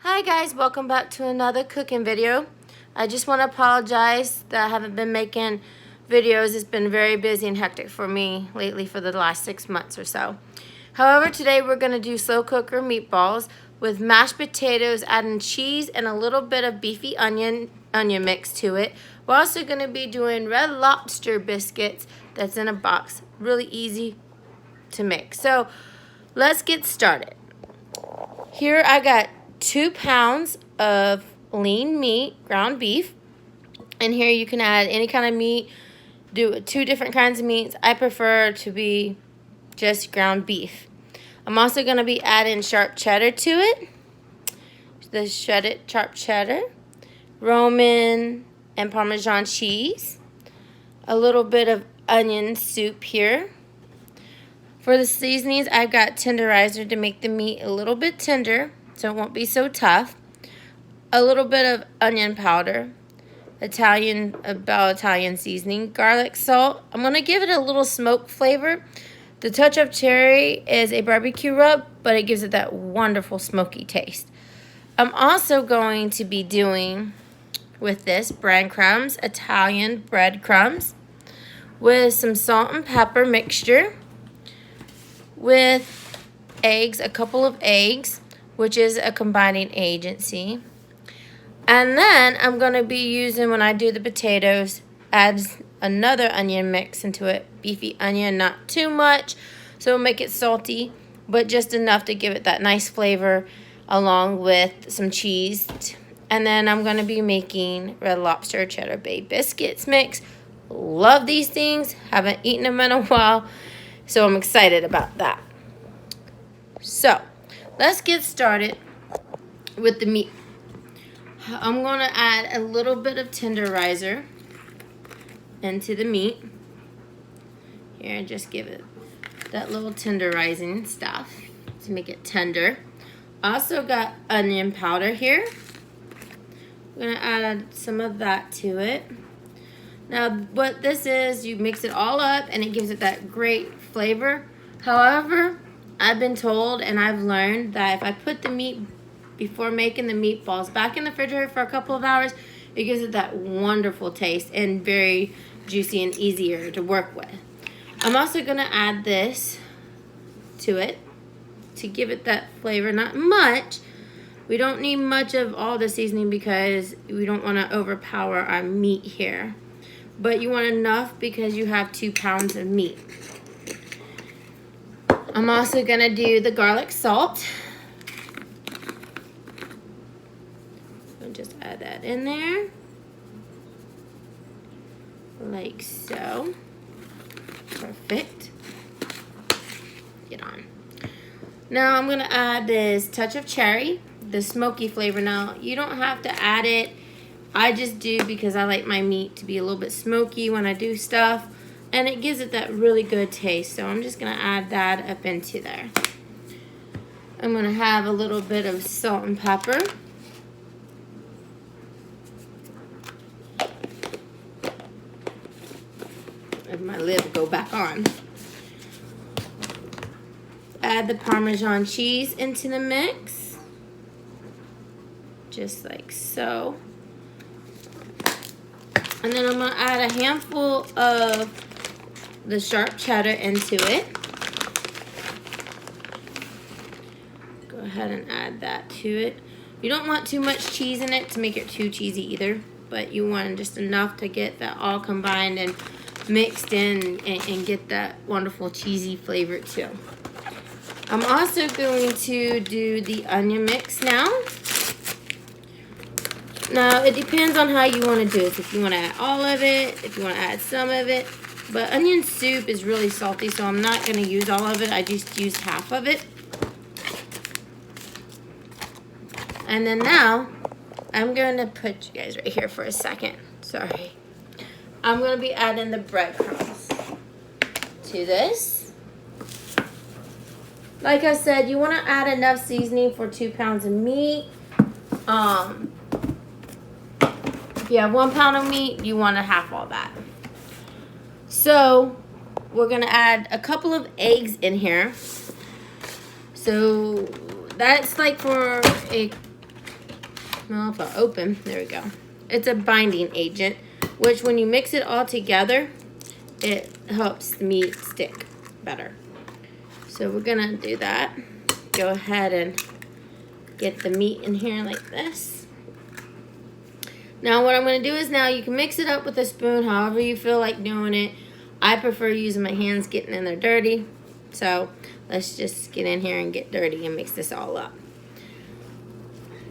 Hi guys, welcome back to another cooking video. I just want to apologize that I haven't been making videos. It's been very busy and hectic for me lately for the last 6 months or so. However, today we're going to do slow cooker meatballs with mashed potatoes, adding cheese and a little bit of beefy onion mix to it. We're also going to be doing Red Lobster biscuits that's in a box. Really easy to make. So let's get started. Here I got 2 pounds of lean meat, ground beef. And here you can add any kind of meat. Do 2 different kinds of meats. I prefer to be just ground beef. I'm also going to be adding sharp cheddar to it. The shredded sharp cheddar. Roman and Parmesan cheese. A little bit of onion soup here. For the seasonings, I've got tenderizer to make the meat a little bit tender so it won't be so tough. A little bit of onion powder, bell Italian seasoning, garlic salt. I'm going to give it a little smoke flavor. The touch of cherry is a barbecue rub, but it gives it that wonderful smoky taste. I'm also going to be doing with this breadcrumbs, Italian breadcrumbs, with some salt and pepper mixture, with eggs, a couple of eggs, which is a combining agency. And then I'm going to be using, when I do the potatoes, add another onion mix into it. Beefy onion, not too much, so it'll make it salty, but just enough to give it that nice flavor along with some cheese. And then I'm going to be making Red Lobster Cheddar Bay biscuits mix. Love these things. Haven't eaten them in a while, so I'm excited about that. So let's get started with the meat. I'm going to add a little bit of tenderizer into the meat. Here, just give it that little tenderizing stuff to make it tender. Also got onion powder here. I'm going to add some of that to it. Now, what this is, you mix it all up and it gives it that great flavor. However, I've been told and I've learned that if I put the meat before making the meatballs back in the refrigerator for a couple of hours, it gives it that wonderful taste and very juicy and easier to work with. I'm also going to add this to it to give it that flavor. Not much. We don't need much of all the seasoning because we don't want to overpower our meat here. But you want enough because you have 2 pounds of meat. I'm also going to do the garlic salt. I'll just add that in there. Like so. Perfect. Get on. Now I'm going to add this touch of cherry, the smoky flavor. Now, you don't have to add it. I just do because I like my meat to be a little bit smoky when I do stuff. And it gives it that really good taste. So I'm just going to add that up into there. I'm going to have a little bit of salt and pepper. If my lid will go back on. Add the Parmesan cheese into the mix. Just like so. And then I'm going to add a handful of the sharp cheddar into it. Go ahead and add that to it. You don't want too much cheese in it to make it too cheesy either, but you want just enough to get that all combined and mixed in and get that wonderful cheesy flavor too. I'm also going to do the onion mix now. Now, it depends on how you want to do it. If you want to add all of it, if you want to add some of it. But onion soup is really salty, so I'm not going to use all of it. I just used half of it. And then now, I'm going to put you guys right here for a second. Sorry. I'm going to be adding the breadcrumbs to this. Like I said, you want to add enough seasoning for 2 pounds of meat. If you have 1 pound of meat, you want to half all that. So we're going to add a couple of eggs in here. So that's like for a well, if I open, there we go. It's a binding agent, which when you mix it all together, it helps the meat stick better. So we're gonna do that. Go ahead and get the meat in here like this. Now what I'm gonna do is, now you can mix it up with a spoon however you feel like doing it. I prefer using my hands, getting in there dirty. So let's just get in here and get dirty and mix this all up.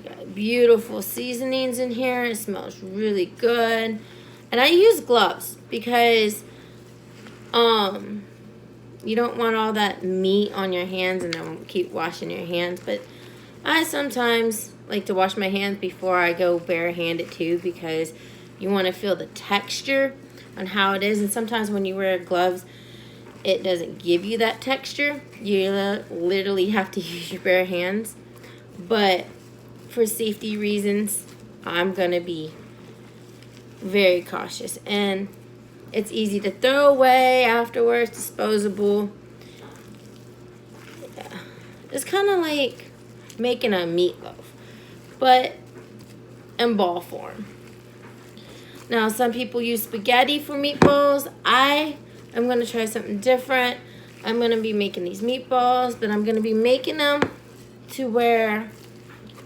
Got beautiful seasonings in here. It smells really good. And I use gloves because you don't want all that meat on your hands and then keep washing your hands. But I sometimes like to wash my hands before I go barehanded too, because you want to feel the texture on how it is. And sometimes when you wear gloves, it doesn't give you that texture. You literally have to use your bare hands. But for safety reasons, I'm going to be very cautious. And it's easy to throw away afterwards, disposable. Yeah. It's kind of like making a meatloaf, but in ball form. Now, some people use spaghetti for meatballs. I am going to try something different. I'm going to be making these meatballs, but I'm going to be making them to where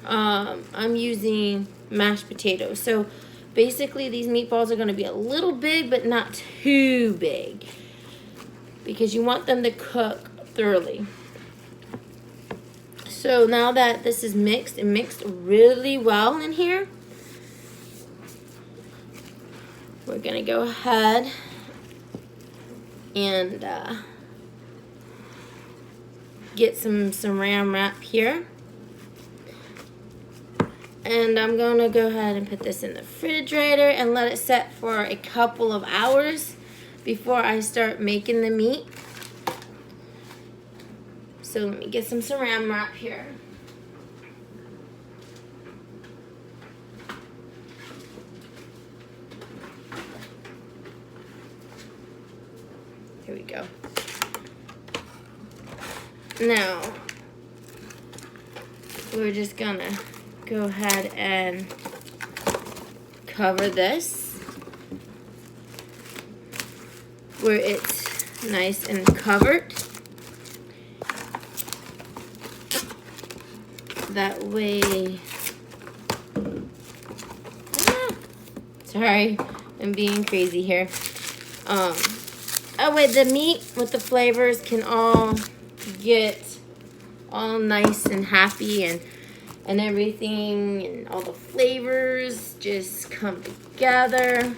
I'm using mashed potatoes. So basically, these meatballs are going to be a little big, but not too big, because you want them to cook thoroughly. So now that this is mixed and mixed really well in here, we're going to go ahead and get some saran wrap here. And I'm going to go ahead and put this in the refrigerator and let it set for a couple of hours before I start making the meat. So let me get some saran wrap here. Here we go. Now, we're just gonna go ahead and cover this where it's nice and covered. That way, sorry, I'm being crazy here. That way the meat with the flavors can all get all nice and happy, and everything, and all the flavors just come together.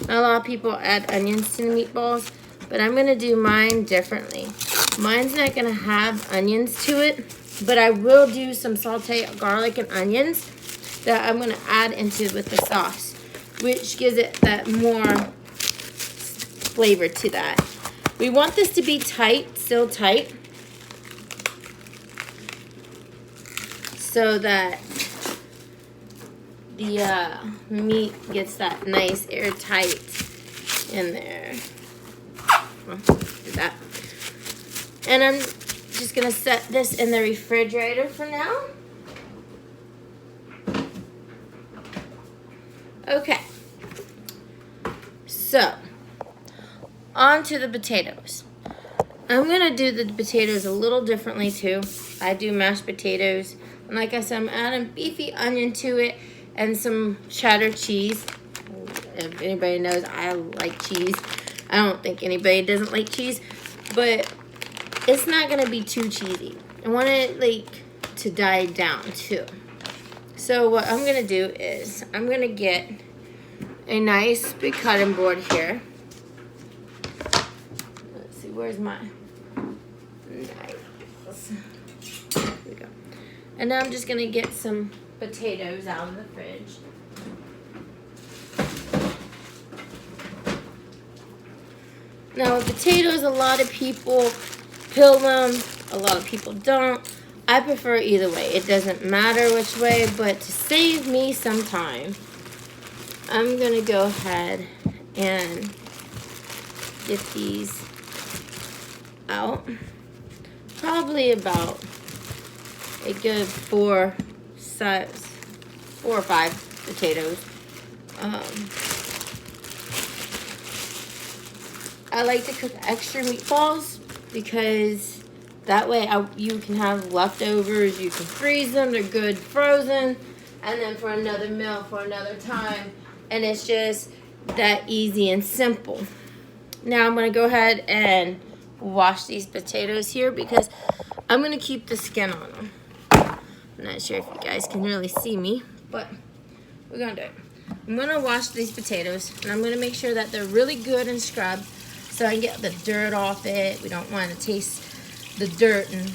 Not a lot of people add onions to the meatballs, but I'm gonna do mine differently. Mine's not gonna have onions to it, but I will do some sauteed garlic and onions that I'm gonna add into with the sauce, which gives it that more flavor to that. We want this to be tight, still tight, so that the meat gets that nice airtight in there. Do that. And I'm just gonna set this in the refrigerator for now. Okay. So, on to the potatoes. I'm gonna do the potatoes a little differently too. I do mashed potatoes. And like I said, I'm adding beefy onion to it and some cheddar cheese. If anybody knows, I like cheese. I don't think anybody doesn't like cheese, but it's not gonna be too cheesy. I want it like to die down too. So what I'm gonna do is I'm gonna get a nice big cutting board here. Let's see, where's my knives? Here we go. And now I'm just gonna get some potatoes out of the fridge. Now with potatoes, a lot of people peel them, a lot of people don't. I prefer either way. It doesn't matter which way, but to save me some time, I'm gonna go ahead and get these out. Probably about a good 4 size, 4 or 5 potatoes. I like to cook extra meatballs because that way you can have leftovers, you can freeze them, they're good frozen, and then for another meal, for another time, and it's just that easy and simple. Now I'm going to go ahead and wash these potatoes here because I'm going to keep the skin on them. I'm not sure if you guys can really see me, but we're going to do it. I'm going to wash these potatoes, and I'm going to make sure that they're really good and scrubbed so I can get the dirt off it. We don't want to taste the dirt and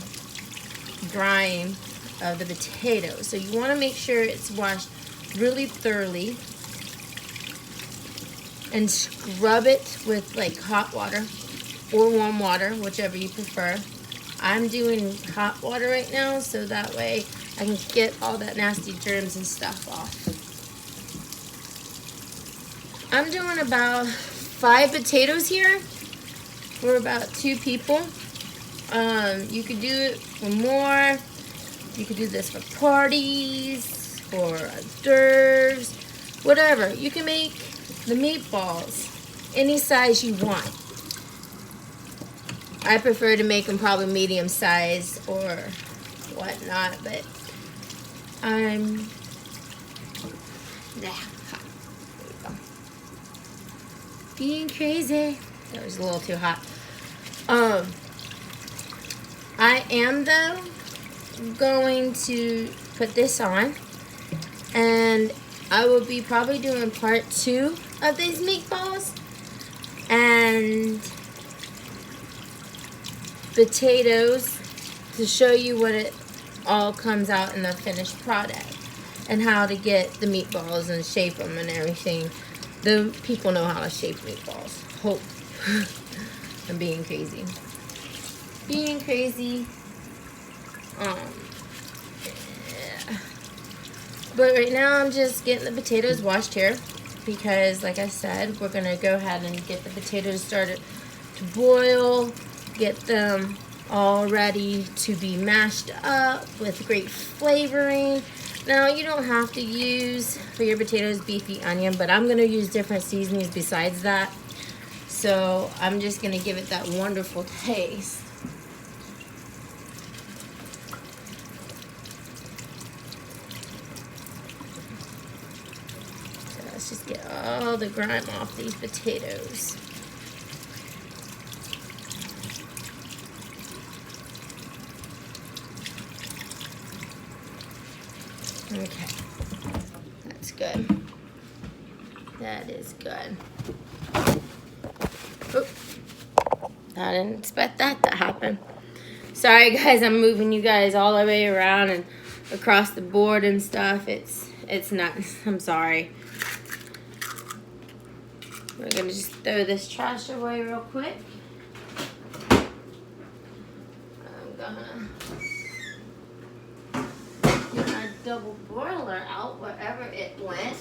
grime of the potatoes. So you want to make sure it's washed really thoroughly and scrub it with like hot water or warm water, whichever you prefer. I'm doing hot water right now so that way I can get all that nasty germs and stuff off. I'm doing about 5 potatoes here for about 2 people. You could do it for more. You could do this for parties, for hors d'oeuvres, whatever. You can make the meatballs any size you want. I prefer to make them probably medium size or whatnot, but I'm being crazy. That was a little too hot. I am though going to put this on, and I will be probably doing part 2 of these meatballs and potatoes to show you what it all comes out in the finished product and how to get the meatballs and shape them and everything. The people know how to shape meatballs. Hope. I'm being crazy. Being crazy. Yeah. But right now I'm just getting the potatoes washed here because, like I said, we're gonna go ahead and get the potatoes started to boil, get them all ready to be mashed up with great flavoring. Now, you don't have to use for your potatoes beefy onion, but I'm gonna use different seasonings besides that. So I'm just gonna give it that wonderful taste. So let's just get all the grime off these potatoes. Okay, that's good. That is good. Oop. I didn't expect that to happen. Sorry guys, I'm moving you guys all the way around and across the board and stuff. It's nuts. I'm sorry. We're gonna just throw this trash away real quick. I'm gonna get my double boiler out wherever it went.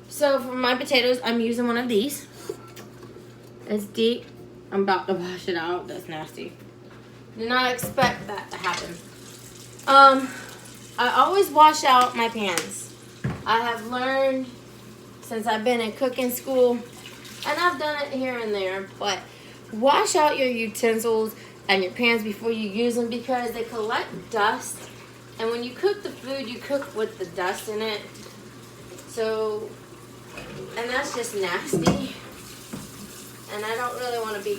So for my potatoes, I'm using one of these. It's deep. I'm about to wash it out. That's nasty. Did not expect that to happen. I always wash out my pans. I have learned since I've been in cooking school, and I've done it here and there, but wash out your utensils and your pans before you use them because they collect dust. And when you cook the food, you cook with the dust in it. So, and that's just nasty. And I don't really want to be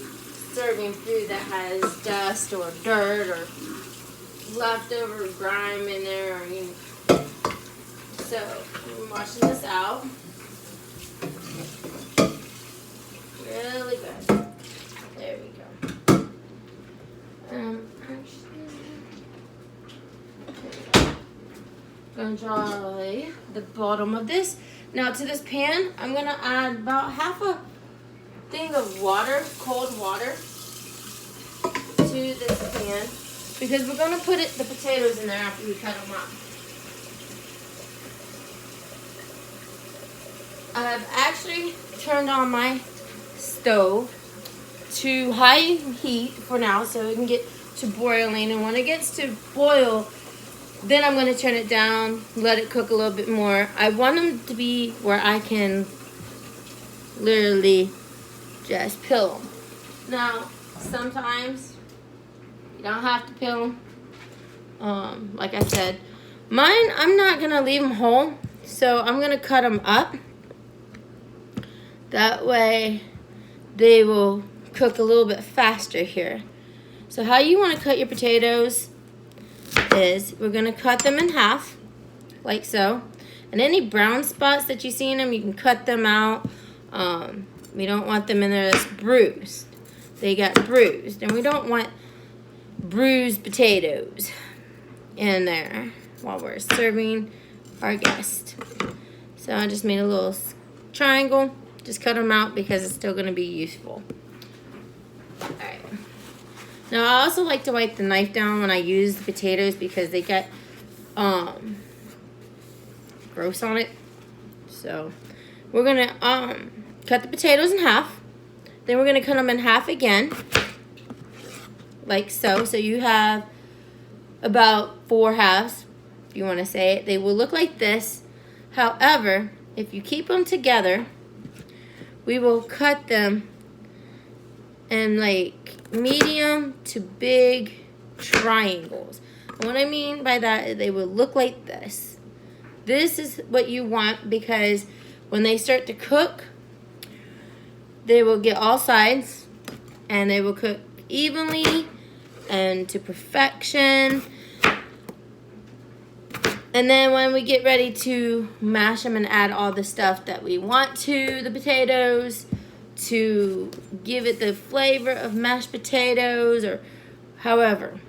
serving food that has dust or dirt or leftover grime in there. Or, you know. So, I'm washing this out. Really good. There we go. Gonna dry the bottom of this. Now to this pan, I'm gonna add about half a thing of water, cold water, to this pan because we're gonna put the potatoes in there after we cut them up. I've actually turned on my stove to high heat for now so it can get to boiling. And when it gets to boil, then I'm going to turn it down, let it cook a little bit more. I want them to be where I can literally just peel them. Now, sometimes you don't have to peel them. Like I said, mine, I'm not going to leave them whole. So I'm going to cut them up. That way they will cook a little bit faster here. So how you want to cut your potatoes is we're going to cut them in half, like so. And any brown spots that you see in them, you can cut them out. We don't want them in there that's bruised. They got bruised. And we don't want bruised potatoes in there while we're serving our guest. So I just made a little triangle. Just cut them out because it's still going to be useful. Alright. Now I also like to wipe the knife down when I use the potatoes because they get gross on it. So we're going to cut the potatoes in half. Then we're going to cut them in half again. Like so. So you have about 4 halves, if you want to say it. They will look like this. However, if you keep them together, we will cut them in like medium to big triangles. And what I mean by that is they will look like this. This is what you want because when they start to cook, they will get all sides and they will cook evenly and to perfection. And then when we get ready to mash them and add all the stuff that we want to the potatoes to give it the flavor of mashed potatoes or however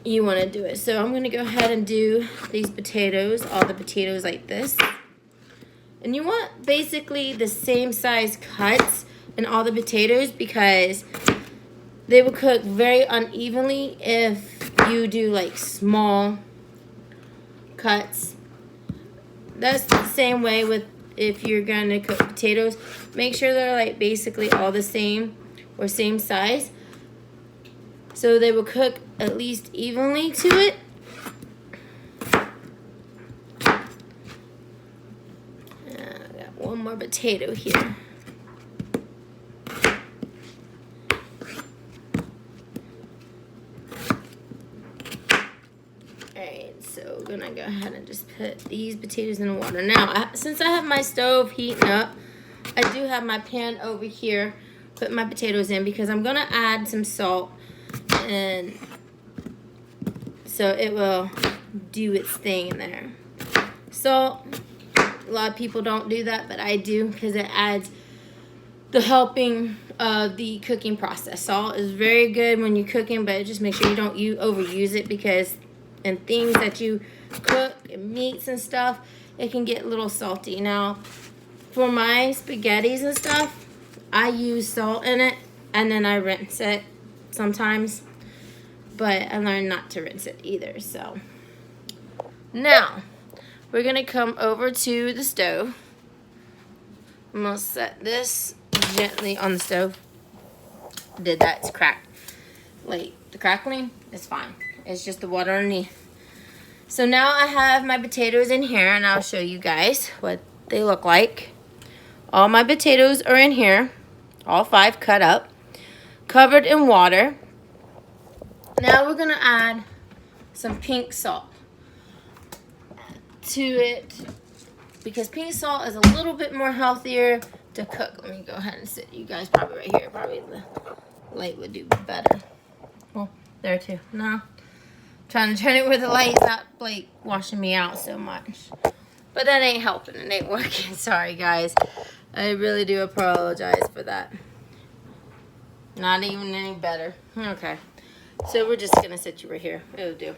you want to do it. So I'm going to go ahead and do these potatoes, all the potatoes like this. And you want basically the same size cuts in all the potatoes because they will cook very unevenly if you do like small cuts. That's the same way with if you're gonna cook potatoes. Make sure they're like basically all the same or same size so they will cook at least evenly to it. I got one more potato here. So we're gonna go ahead and just put these potatoes in the water. Now, since I have my stove heating up, I do have my pan over here, put my potatoes in because I'm gonna add some salt and so it will do its thing in there. Salt, a lot of people don't do that, but I do because it adds the helping of the cooking process. Salt is very good when you're cooking, but just make sure you don't overuse it because and things that you cook and meats and stuff, it can get a little salty. Now, for my spaghettis and stuff, I use salt in it and then I rinse it sometimes, but I learned not to rinse it either. So now we're gonna come over to the stove. I'm gonna set this gently on the stove. Did that, it's cracked. Wait, the crackling is fine. It's just the water underneath. So now I have my potatoes in here and I'll show you guys what they look like. All my potatoes are in here, all 5 cut up, covered in water. Now we're gonna add some pink salt to it because pink salt is a little bit more healthier to cook. Let me go ahead and sit you guys probably right here. Probably the light would do better. Well, there too. No. Trying to turn it where the light's not like washing me out so much. But that ain't helping. It ain't working. Sorry guys. I really do apologize for that. Not even any better. Okay. So we're just going to sit you right here. It'll do.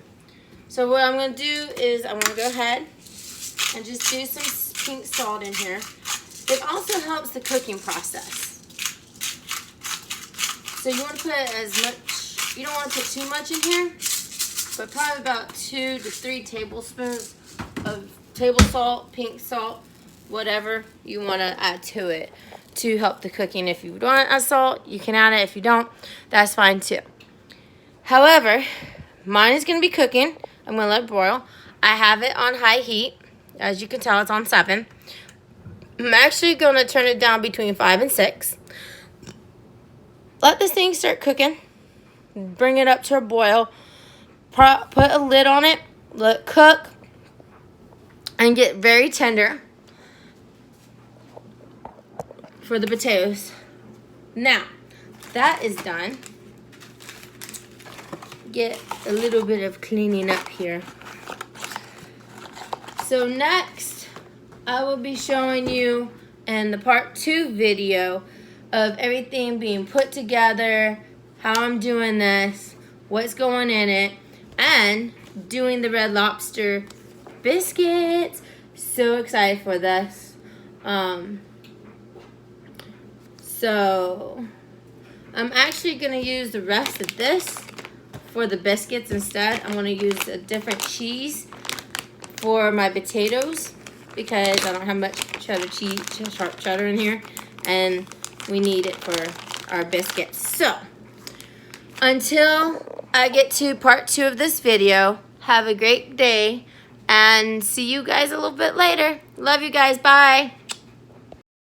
So what I'm going to do is I'm going to go ahead and just do some pink salt in here. It also helps the cooking process. So you want to put as much, you don't want to put too much in here, but probably about 2 to 3 tablespoons of table salt, pink salt, whatever you want to add to it to help the cooking. If you don't add salt, you can add it. If you don't, that's fine too. However, mine is going to be cooking. I'm going to let it broil. I have it on high heat. As you can tell, it's on 7. I'm actually going to turn it down between 5 and 6. Let this thing start cooking. Bring it up to a boil. Put a lid on it. Let it cook. And get very tender for the potatoes. Now, that is done. Get a little bit of cleaning up here. So next, I will be showing you in the part 2 video of everything being put together, how I'm doing this, what's going in it, and doing the Red Lobster biscuits. So excited for this. So I'm actually going to use the rest of this for the biscuits instead. I'm going to use a different cheese for my potatoes because I don't have much cheddar cheese, sharp cheddar in here, and we need it for our biscuits. So until I get to part 2 of this video, have a great day and see you guys a little bit later. Love you guys. Bye.